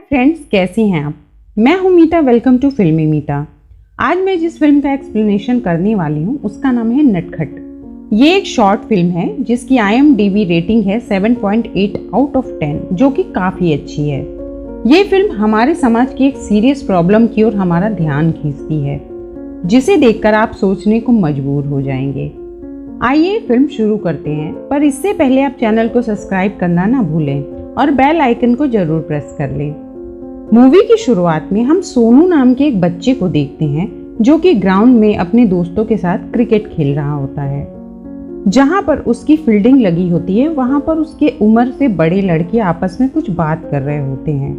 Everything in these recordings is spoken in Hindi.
फ्रेंड्स, कैसी हैं आप। मैं हूं मीता। वेलकम टू फिल्मी मीता। आज मैं जिस फिल्म का एक्सप्लेनेशन करने वाली हूं उसका नाम है नटखट। ये एक शॉर्ट फिल्म है जिसकी IMDb रेटिंग है 7.8 आउट ऑफ 10, जो कि काफ़ी अच्छी है। ये फिल्म हमारे समाज की एक सीरियस प्रॉब्लम की ओर हमारा ध्यान खींचती है, जिसे देखकर आप सोचने को मजबूर हो जाएंगे। आइए फिल्म शुरू करते हैं, पर इससे पहले आप चैनल को सब्सक्राइब करना ना भूलें और बेल आइकन को जरूर प्रेस कर लें। मूवी की शुरुआत में हम सोनू नाम के एक बच्चे को देखते हैं जो कि ग्राउंड में अपने दोस्तों के साथ क्रिकेट खेल रहा होता है। जहां पर उसकी फील्डिंग लगी होती है वहां पर उसके उम्र से बड़े लड़के आपस में कुछ बात कर रहे होते हैं।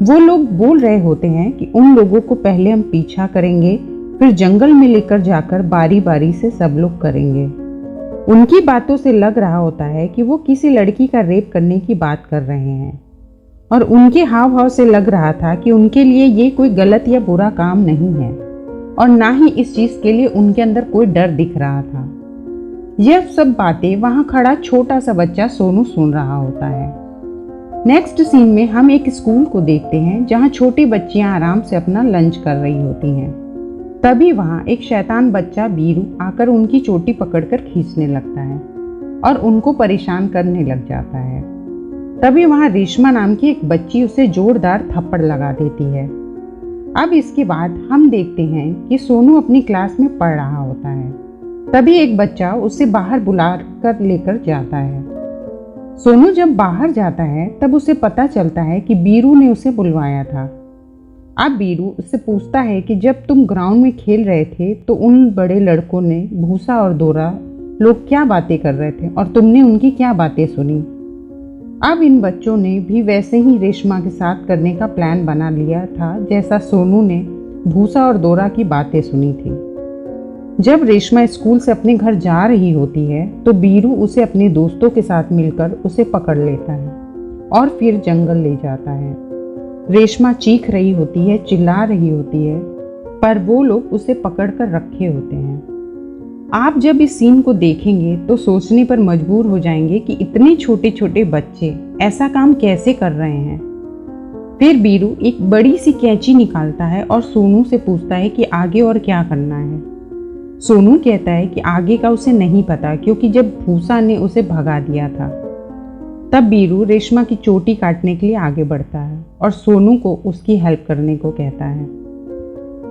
वो लोग बोल रहे होते हैं कि उन लोगों को पहले हम पीछा करेंगे, फिर जंगल में लेकर जाकर बारी बारी से सब लोग करेंगे। उनकी बातों से लग रहा होता है कि वो किसी लड़की का रेप करने की बात कर रहे हैं, और उनके हाव भाव से लग रहा था कि उनके लिए ये कोई गलत या बुरा काम नहीं है, और ना ही इस चीज के लिए उनके अंदर कोई डर दिख रहा था। यह सब बातें वहां खड़ा छोटा सा बच्चा सोनू सुन रहा होता है। नेक्स्ट सीन में हम एक स्कूल को देखते हैं जहां छोटी बच्चियां आराम से अपना लंच कर रही होती हैं। तभी वहां एक शैतान बच्चा बीरू आकर उनकी चोटी पकड़कर खींचने लगता है और उनको परेशान करने लग जाता है। तभी वहां रेशमा नाम की एक बच्ची उसे जोरदार थप्पड़ लगा देती है। अब इसके बाद हम देखते हैं कि सोनू अपनी क्लास में पढ़ रहा होता है। तभी एक बच्चा उसे बाहर बुला कर लेकर जाता है। सोनू जब बाहर जाता है तब उसे पता चलता है कि बीरू ने उसे बुलवाया था। अब बीरू उससे पूछता है कि जब तुम ग्राउंड में खेल रहे थे तो उन बड़े लड़कों ने भूसा और दोरा लोग क्या बातें कर रहे थे और तुमने उनकी क्या बातें सुनी। अब इन बच्चों ने भी वैसे ही रेशमा के साथ करने का प्लान बना लिया था जैसा सोनू ने भूसा और दोरा की बातें सुनी थी। जब रेशमा स्कूल से अपने घर जा रही होती है तो बीरू उसे अपने दोस्तों के साथ मिलकर उसे पकड़ लेता है और फिर जंगल ले जाता है। रेशमा चीख रही होती है, चिल्ला रही होती है, पर वो लोग उसे पकड़कर रखे होते हैं। आप जब इस सीन को देखेंगे तो सोचने पर मजबूर हो जाएंगे कि इतने छोटे छोटे बच्चे ऐसा काम कैसे कर रहे हैं। फिर बीरू एक बड़ी सी कैंची निकालता है और सोनू से पूछता है कि आगे और क्या करना है। सोनू कहता है कि आगे का उसे नहीं पता, क्योंकि जब भूसा ने उसे भगा दिया था। तब बीरू रेशमा की चोटी काटने के लिए आगे बढ़ता है और सोनू को उसकी हेल्प करने को कहता है।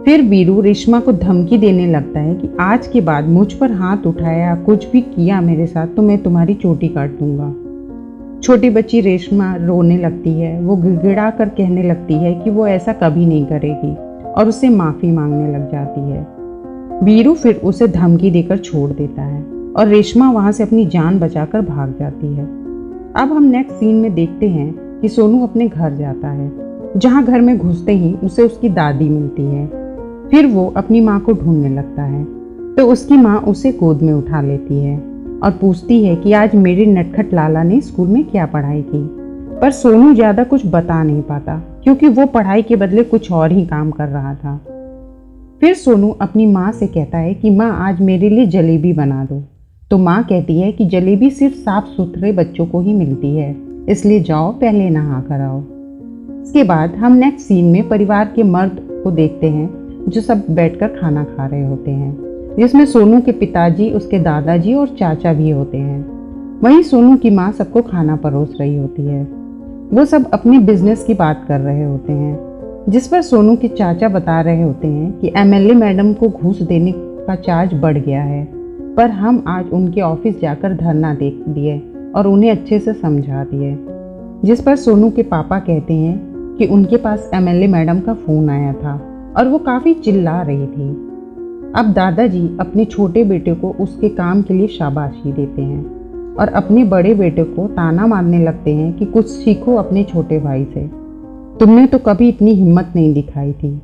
फिर बीरू रेशमा को धमकी देने लगता है कि आज के बाद मुझ पर हाथ उठाया, कुछ भी किया मेरे साथ तो मैं तुम्हारी चोटी काट दूंगा। छोटी बच्ची रेशमा रोने लगती है। वो गिड़गिड़ा कर कहने लगती है कि वो ऐसा कभी नहीं करेगी और उससे माफ़ी मांगने लग जाती है। बीरू फिर उसे धमकी देकर छोड़ देता है और रेशमा वहाँ से अपनी जान बचाकर भाग जाती है। अब हम नेक्स्ट सीन में देखते हैं कि सोनू अपने घर जाता है, जहाँ घर में घुसते ही उसे उसकी दादी मिलती है। फिर वो अपनी माँ को ढूंढने लगता है तो उसकी माँ उसे गोद में उठा लेती है और पूछती है कि आज मेरे नटखट लाला ने स्कूल में क्या पढ़ाई की। पर सोनू ज़्यादा कुछ बता नहीं पाता, क्योंकि वो पढ़ाई के बदले कुछ और ही काम कर रहा था। फिर सोनू अपनी माँ से कहता है कि माँ आज मेरे लिए जलेबी बना दो। तो माँ कहती है कि जलेबी सिर्फ साफ सुथरे बच्चों को ही मिलती है, इसलिए जाओ पहले नहा कर आओ। इसके बाद हम नेक्स्ट सीन में परिवार के मर्द को देखते हैं जो सब बैठकर खाना खा रहे होते हैं, जिसमें सोनू के पिताजी, उसके दादाजी और चाचा भी होते हैं। वहीं सोनू की माँ सबको खाना परोस रही होती है। वो सब अपने बिजनेस की बात कर रहे होते हैं, जिस पर सोनू के चाचा बता रहे होते हैं कि MLA मैडम को घूस देने का चार्ज बढ़ गया है, पर हम आज उनके ऑफिस जाकर धरना दे दिए और उन्हें अच्छे से समझा दिए। जिस पर सोनू के पापा कहते हैं कि उनके पास MLA मैडम का फ़ोन आया था और वो काफ़ी चिल्ला रही थी। अब दादाजी अपने छोटे बेटे को उसके काम के लिए शाबाशी देते हैं और अपने बड़े बेटे को ताना मारने लगते हैं कि कुछ सीखो अपने छोटे भाई से, तुमने तो कभी इतनी हिम्मत नहीं दिखाई थी।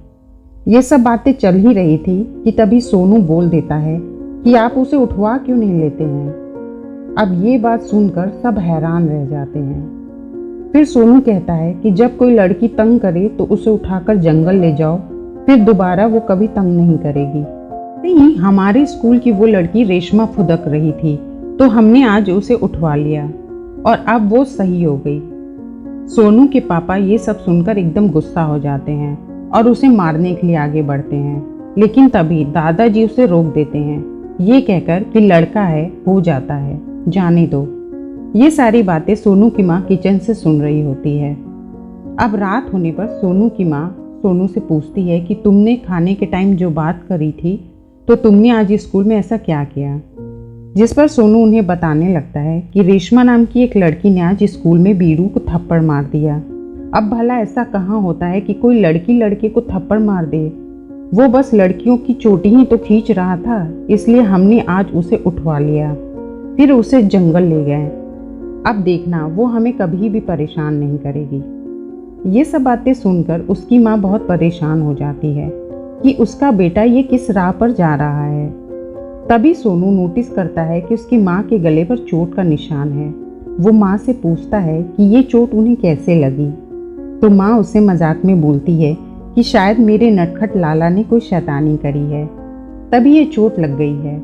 ये सब बातें चल ही रही थी कि तभी सोनू बोल देता है कि आप उसे उठवा क्यों नहीं लेते हैं। अब ये बात सुनकर सब हैरान रह जाते हैं। फिर सोनू कहता है कि जब कोई लड़की तंग करे तो उसे उठाकर जंगल ले जाओ, फिर दोबारा वो कभी तंग नहीं करेगी। नहीं, हमारे स्कूल की वो लड़की रेशमा फुदक रही थी तो हमने आज उसे उठवा लिया और अब वो सही हो गई। सोनू के पापा ये सब सुनकर एकदम गुस्सा हो जाते हैं और उसे मारने के लिए आगे बढ़ते हैं, लेकिन तभी दादाजी उसे रोक देते हैं, ये कहकर कि लड़का है, हो जाता है, जाने दो। ये सारी बातें सोनू की माँ किचन से सुन रही होती है। अब रात होने पर सोनू की माँ सोनू से पूछती है कि तुमने खाने के टाइम जो बात करी थी, तो तुमने आज स्कूल में ऐसा क्या किया? जिस पर सोनू उन्हें बताने लगता है कि रेशमा नाम की एक लड़की ने आज स्कूल में बीरू को थप्पड़ मार दिया। अब भला ऐसा कहाँ होता है कि कोई लड़की लड़के को थप्पड़ मार दे? वो बस लड़कियों की चोटी ही तो खींच रहा था, इसलिए हमने आज उसे उठवा लिया, फिर उसे जंगल ले गए। अब देखना वो हमें कभी भी परेशान नहीं करेगी। ये सब बातें सुनकर उसकी माँ बहुत परेशान हो जाती है कि उसका बेटा ये किस राह पर जा रहा है। तभी सोनू नोटिस करता है कि उसकी माँ के गले पर चोट का निशान है। वो माँ से पूछता है कि ये चोट उन्हें कैसे लगी, तो माँ उसे मजाक में बोलती है कि शायद मेरे नटखट लाला ने कोई शैतानी करी है, तभी ये चोट लग गई है।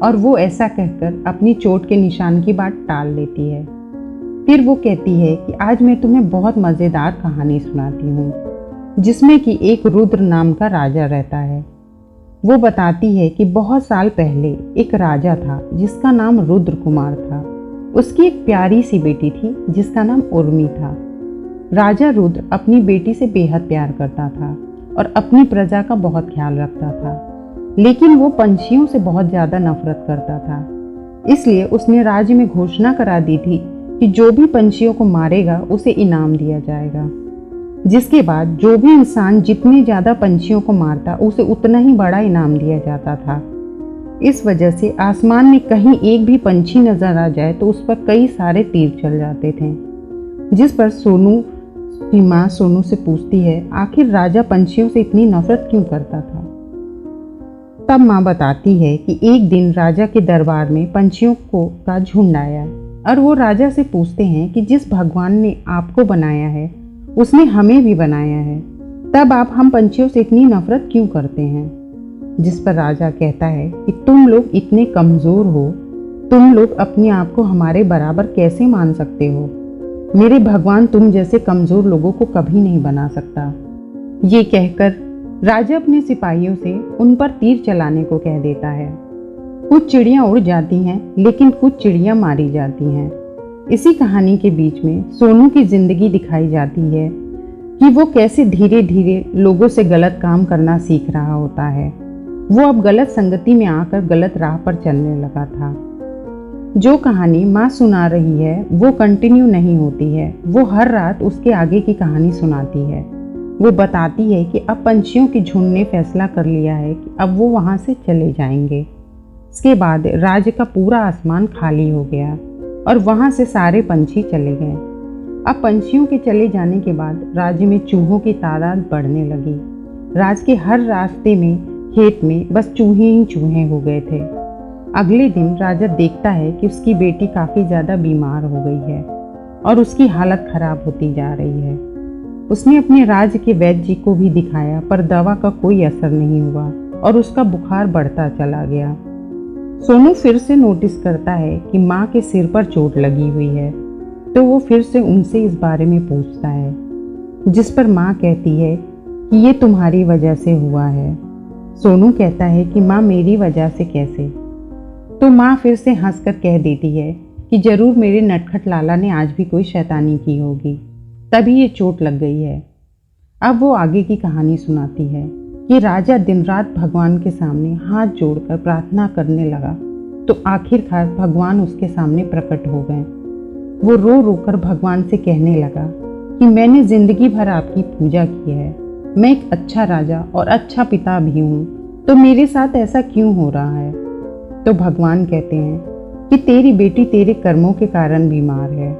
और वो ऐसा कहकर अपनी चोट के निशान की बात टाल देती है। फिर वो कहती है कि आज मैं तुम्हें बहुत मज़ेदार कहानी सुनाती हूँ, जिसमें कि एक रुद्र नाम का राजा रहता है। वो बताती है कि बहुत साल पहले एक राजा था जिसका नाम रुद्र कुमार था। उसकी एक प्यारी सी बेटी थी जिसका नाम उर्मी था। राजा रुद्र अपनी बेटी से बेहद प्यार करता था और अपनी प्रजा का बहुत ख्याल रखता था, लेकिन वो पंछियों से बहुत ज़्यादा नफरत करता था। इसलिए उसने राज्य में घोषणा करा दी थी कि जो भी पंछियों को मारेगा उसे इनाम दिया जाएगा, जिसके बाद जो भी इंसान जितने ज़्यादा पंछियों को मारता उसे उतना ही बड़ा इनाम दिया जाता था। इस वजह से आसमान में कहीं एक भी पंछी नजर आ जाए तो उस पर कई सारे तीर चल जाते थे। जिस पर सोनू की माँ सोनू से पूछती है आखिर राजा पंछियों से इतनी नफरत क्यों करता था। तब माँ बताती है कि एक दिन राजा के दरबार में पंछियों का झुंड आया और वो राजा से पूछते हैं कि जिस भगवान ने आपको बनाया है उसने हमें भी बनाया है, तब आप हम पंछियों से इतनी नफरत क्यों करते हैं। जिस पर राजा कहता है कि तुम लोग इतने कमज़ोर हो, तुम लोग अपने आप को हमारे बराबर कैसे मान सकते हो। मेरे भगवान तुम जैसे कमज़ोर लोगों को कभी नहीं बना सकता। ये कहकर राजा अपने सिपाहियों से उन पर तीर चलाने को कह देता है। कुछ चिड़ियाँ उड़ जाती हैं, लेकिन कुछ चिड़ियाँ मारी जाती हैं। इसी कहानी के बीच में सोनू की ज़िंदगी दिखाई जाती है कि वो कैसे धीरे धीरे लोगों से गलत काम करना सीख रहा होता है। वो अब गलत संगति में आकर गलत राह पर चलने लगा था। जो कहानी माँ सुना रही है वो कंटिन्यू नहीं होती है, वो हर रात उसके आगे की कहानी सुनाती है। वो बताती है कि अब पंछियों के झुंड ने फैसला कर लिया है कि अब वो वहाँ से चले जाएंगे। इसके बाद राज्य का पूरा आसमान खाली हो गया और वहाँ से सारे पंछी चले गए। अब पंछियों के चले जाने के बाद राज्य में चूहों की तादाद बढ़ने लगी। राज्य के हर रास्ते में, खेत में बस चूहे ही चूहे हो गए थे। अगले दिन राजा देखता है कि उसकी बेटी काफ़ी ज़्यादा बीमार हो गई है और उसकी हालत खराब होती जा रही है। उसने अपने राज्य के वैद्य जी को भी दिखाया, पर दवा का कोई असर नहीं हुआ और उसका बुखार बढ़ता चला गया। सोनू फिर से नोटिस करता है कि माँ के सिर पर चोट लगी हुई है, तो वो फिर से उनसे इस बारे में पूछता है, जिस पर माँ कहती है कि ये तुम्हारी वजह से हुआ है। सोनू कहता है कि माँ मेरी वजह से कैसे? तो माँ फिर से हंसकर कह देती है कि जरूर मेरे नटखट लाला ने आज भी कोई शैतानी की होगी, तभी ये चोट लग गई है। अब वो आगे की कहानी सुनाती है कि राजा दिन रात भगवान के सामने हाथ जोड़कर प्रार्थना करने लगा, तो आखिरकार भगवान उसके सामने प्रकट हो गए। वो रो रो कर भगवान से कहने लगा कि मैंने जिंदगी भर आपकी पूजा की है, मैं एक अच्छा राजा और अच्छा पिता भी हूँ, तो मेरे साथ ऐसा क्यों हो रहा है। तो भगवान कहते हैं कि तेरी बेटी तेरे कर्मों के कारण बीमार है।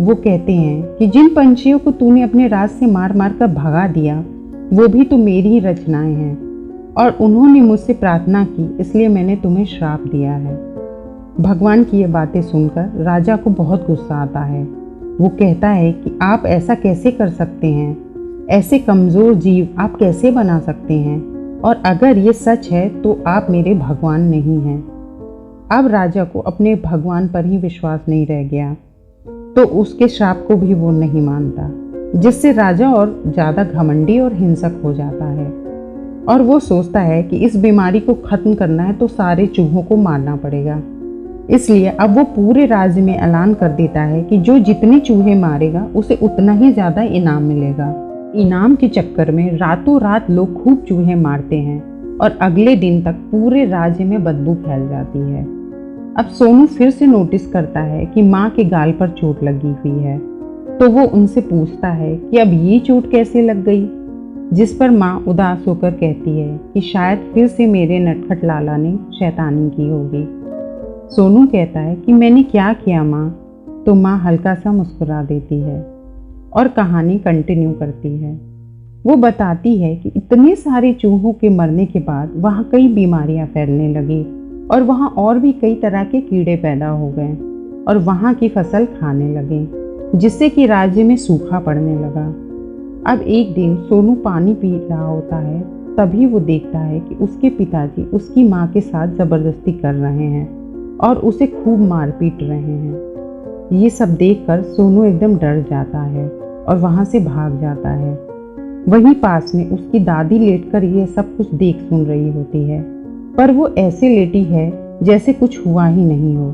वो कहते हैं कि जिन पंछियों को तूने अपने राज से मार मार कर भगा दिया वो भी तो मेरी ही रचनाएं हैं और उन्होंने मुझसे प्रार्थना की, इसलिए मैंने तुम्हें श्राप दिया है। भगवान की ये बातें सुनकर राजा को बहुत गुस्सा आता है। वो कहता है कि आप ऐसा कैसे कर सकते हैं, ऐसे कमज़ोर जीव आप कैसे बना सकते हैं, और अगर ये सच है तो आप मेरे भगवान नहीं हैं। अब राजा को अपने भगवान पर ही विश्वास नहीं रह गया। तो उसके श्राप को भी वो नहीं मानता, जिससे राजा और ज़्यादा घमंडी और हिंसक हो जाता है। और वो सोचता है कि इस बीमारी को ख़त्म करना है तो सारे चूहों को मारना पड़ेगा। इसलिए अब वो पूरे राज्य में ऐलान कर देता है कि जो जितने चूहे मारेगा उसे उतना ही ज़्यादा इनाम मिलेगा। इनाम के चक्कर में रातों रात लोग खूब चूहे मारते हैं और अगले दिन तक पूरे राज्य में बदबू फैल जाती है। अब सोनू फिर से नोटिस करता है कि माँ के गाल पर चोट लगी हुई है, तो वो उनसे पूछता है कि अब ये चोट कैसे लग गई, जिस पर माँ उदास होकर कहती है कि शायद फिर से मेरे नटखट लाला ने शैतानी की होगी। सोनू कहता है कि मैंने क्या किया माँ, तो माँ हल्का सा मुस्कुरा देती है और कहानी कंटिन्यू करती है। वो बताती है कि इतने सारे चूहों के मरने के बाद वहाँ कई बीमारियाँ फैलने लगी और वहाँ और भी कई तरह के कीड़े पैदा हो गए और वहाँ की फसल खाने लगे, जिससे कि राज्य में सूखा पड़ने लगा। अब एक दिन सोनू पानी पी रहा होता है, तभी वो देखता है कि उसके पिताजी उसकी माँ के साथ ज़बरदस्ती कर रहे हैं और उसे खूब मार पीट रहे हैं। ये सब देखकर सोनू एकदम डर जाता है और वहाँ से भाग जाता है। वहीं पास में उसकी दादी लेटकर ये सब कुछ देख सुन रही होती है, पर वो ऐसे लेटी है जैसे कुछ हुआ ही नहीं हो।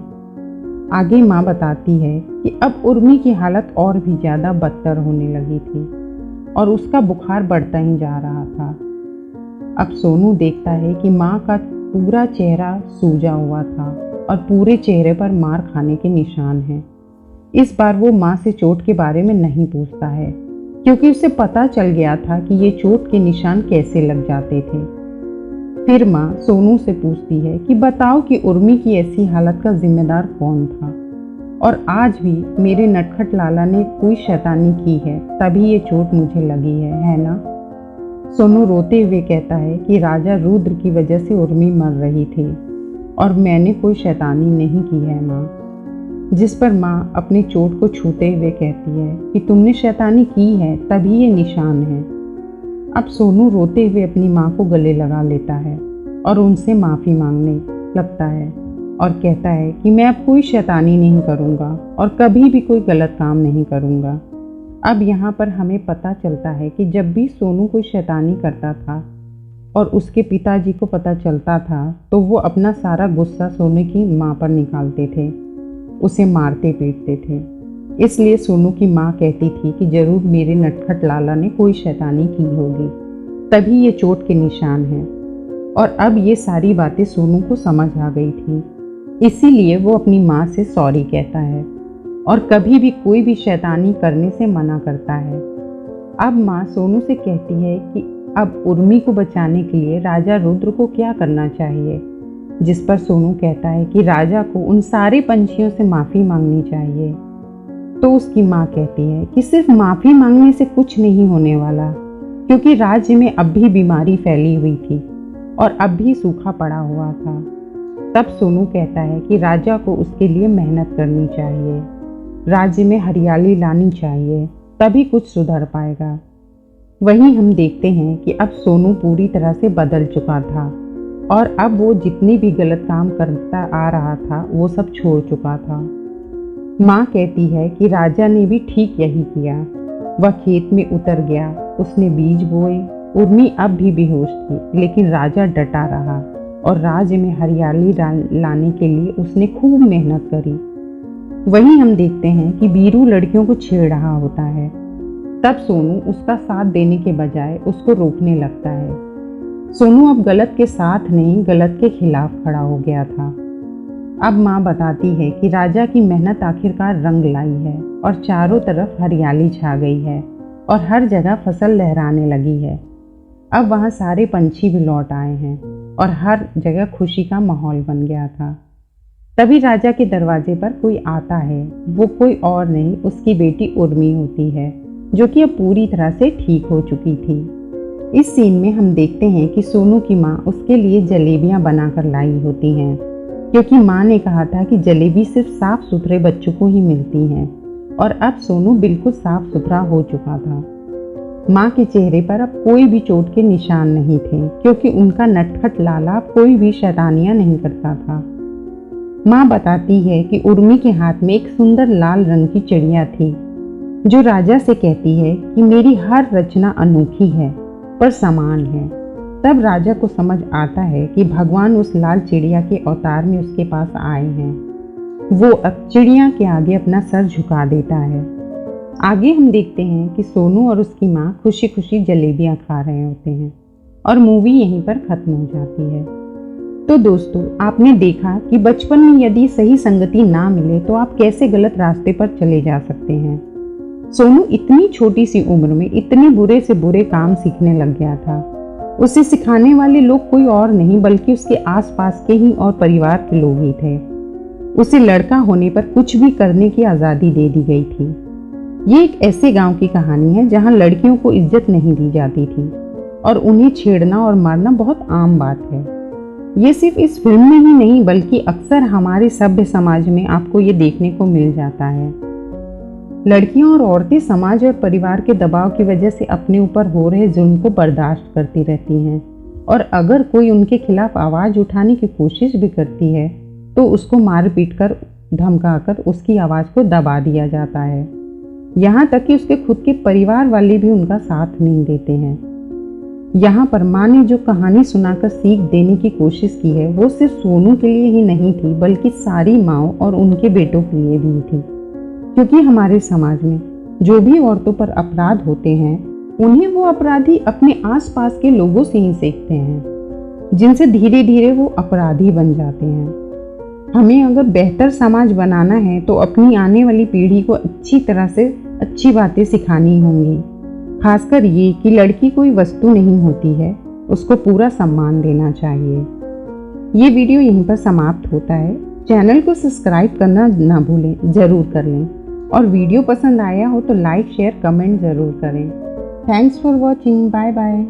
आगे माँ बताती है कि अब उर्मी की हालत और भी ज़्यादा बदतर होने लगी थी और उसका बुखार बढ़ता ही जा रहा था। अब सोनू देखता है कि माँ का पूरा चेहरा सूजा हुआ था और पूरे चेहरे पर मार खाने के निशान हैं। इस बार वो माँ से चोट के बारे में नहीं पूछता है, क्योंकि उसे पता चल गया था कि ये चोट के निशान कैसे लग जाते थे। फिर माँ सोनू से पूछती है कि बताओ कि उर्मी की ऐसी हालत का जिम्मेदार कौन था, और आज भी मेरे नटखट लाला ने कोई शैतानी की है तभी ये चोट मुझे लगी है ना? सोनू रोते हुए कहता है कि राजा रुद्र की वजह से उर्मी मर रही थी और मैंने कोई शैतानी नहीं की है माँ। जिस पर माँ अपनी चोट को छूते हुए कहती है कि तुमने शैतानी की है तभी ये निशान है। अब सोनू रोते हुए अपनी माँ को गले लगा लेता है और उनसे माफ़ी मांगने लगता है और कहता है कि मैं अब कोई शैतानी नहीं करूँगा और कभी भी कोई गलत काम नहीं करूँगा। अब यहाँ पर हमें पता चलता है कि जब भी सोनू कोई शैतानी करता था और उसके पिताजी को पता चलता था तो वो अपना सारा गुस्सा सोनू की माँ पर निकालते थे, उसे मारते पीटते थे। इसलिए सोनू की माँ कहती थी कि जरूर मेरे नटखट लाला ने कोई शैतानी की होगी, तभी ये चोट के निशान हैं। और अब ये सारी बातें सोनू को समझ आ गई थी, इसीलिए वो अपनी माँ से सॉरी कहता है और कभी भी कोई भी शैतानी करने से मना करता है। अब माँ सोनू से कहती है कि अब उर्मी को बचाने के लिए राजा रुद्र को क्या करना चाहिए, जिस पर सोनू कहता है कि राजा को उन सारे पंछियों से माफ़ी मांगनी चाहिए। तो उसकी माँ कहती है कि सिर्फ माफ़ी मांगने से कुछ नहीं होने वाला, क्योंकि राज्य में अब भी बीमारी फैली हुई थी और अब भी सूखा पड़ा हुआ था। तब सोनू कहता है कि राजा को उसके लिए मेहनत करनी चाहिए, राज्य में हरियाली लानी चाहिए, तभी कुछ सुधर पाएगा। वहीं हम देखते हैं कि अब सोनू पूरी तरह से बदल चुका था और अब वो जितनी भी गलत काम करता आ रहा था वो सब छोड़ चुका था। माँ कहती है कि राजा ने भी ठीक यही किया, वह खेत में उतर गया, उसने बीज बोए। उर्मी अब भी बेहोश थी, लेकिन राजा डटा रहा और राज्य में हरियाली लाने के लिए उसने खूब मेहनत करी। वहीं हम देखते हैं कि बीरू लड़कियों को छेड़ रहा होता है। तब सोनू उसका साथ देने के बजाय उसको रोकने लगता है। सोनू अब गलत के साथ नहीं, गलत के खिलाफ खड़ा हो गया था। अब माँ बताती है कि राजा की मेहनत आखिरकार रंग लाई है और चारों तरफ हरियाली छा गई है और हर जगह फसल लहराने लगी है। अब वहाँ सारे पंछी भी लौट आए हैं और हर जगह खुशी का माहौल बन गया था। तभी राजा के दरवाजे पर कोई आता है। वो कोई और नहीं, उसकी बेटी उर्मी होती है, जो कि अब पूरी तरह से ठीक हो चुकी थी। इस सीन में हम देखते हैं कि सोनू की माँ उसके लिए जलेबियाँ बनाकर लाई होती हैं, क्योंकि माँ ने कहा था कि जलेबी सिर्फ साफ सुथरे बच्चों को ही मिलती हैं। और अब सोनू बिल्कुल साफ सुथरा हो चुका था। माँ के चेहरे पर अब कोई भी चोट के निशान नहीं थे, क्योंकि उनका नटखट लाला कोई भी शैतानियाँ नहीं करता था। माँ बताती है कि उर्मी के हाथ में एक सुंदर लाल रंग की चिड़िया थी, जो राजा से कहती है कि मेरी हर रचना अनोखी है पर समान है। तब राजा को समझ आता है कि भगवान उस लाल चिड़िया के अवतार में उसके पास आए हैं। वो अब चिड़िया के आगे अपना सर झुका देता है। आगे हम देखते हैं कि सोनू और उसकी माँ खुशी खुशी जलेबियाँ खा रहे होते हैं और मूवी यहीं पर खत्म हो जाती है। तो दोस्तों, आपने देखा कि बचपन में यदि सही संगति ना मिले तो आप कैसे गलत रास्ते पर चले जा सकते हैं। सोनू इतनी छोटी सी उम्र में इतने बुरे से बुरे काम सीखने लग गया था। उसे सिखाने वाले लोग कोई और नहीं बल्कि उसके आसपास के ही और परिवार के लोग ही थे। उसे लड़का होने पर कुछ भी करने की आज़ादी दे दी गई थी। ये एक ऐसे गांव की कहानी है जहां लड़कियों को इज्जत नहीं दी जाती थी और उन्हें छेड़ना और मारना बहुत आम बात है। ये सिर्फ इस फिल्म में ही नहीं बल्कि अक्सर हमारे सभ्य समाज में आपको ये देखने को मिल जाता है। लड़कियां और औरतें समाज और परिवार के दबाव की वजह से अपने ऊपर हो रहे जुल्म को बर्दाश्त करती रहती हैं और अगर कोई उनके खिलाफ आवाज़ उठाने की कोशिश भी करती है तो उसको मार पीट कर धमकाकर उसकी आवाज़ को दबा दिया जाता है। यहाँ तक कि उसके खुद के परिवार वाले भी उनका साथ नहीं देते हैं। यहाँ पर माँ ने जो कहानी सुनाकर सीख देने की कोशिश की है वो सिर्फ सोनू के लिए ही नहीं थी बल्कि सारी माँओं और उनके बेटों के लिए भी थी, क्योंकि हमारे समाज में जो भी औरतों पर अपराध होते हैं उन्हें वो अपराधी अपने आसपास के लोगों से ही सीखते हैं, जिनसे धीरे धीरे वो अपराधी बन जाते हैं। हमें अगर बेहतर समाज बनाना है तो अपनी आने वाली पीढ़ी को अच्छी तरह से अच्छी बातें सिखानी होंगी, खासकर ये कि लड़की कोई वस्तु नहीं होती है, उसको पूरा सम्मान देना चाहिए। ये वीडियो यहीं पर समाप्त होता है। चैनल को सब्सक्राइब करना ना भूलें, ज़रूर कर लें और वीडियो पसंद आया हो तो लाइक शेयर कमेंट ज़रूर करें। Thanks for watching. Bye bye.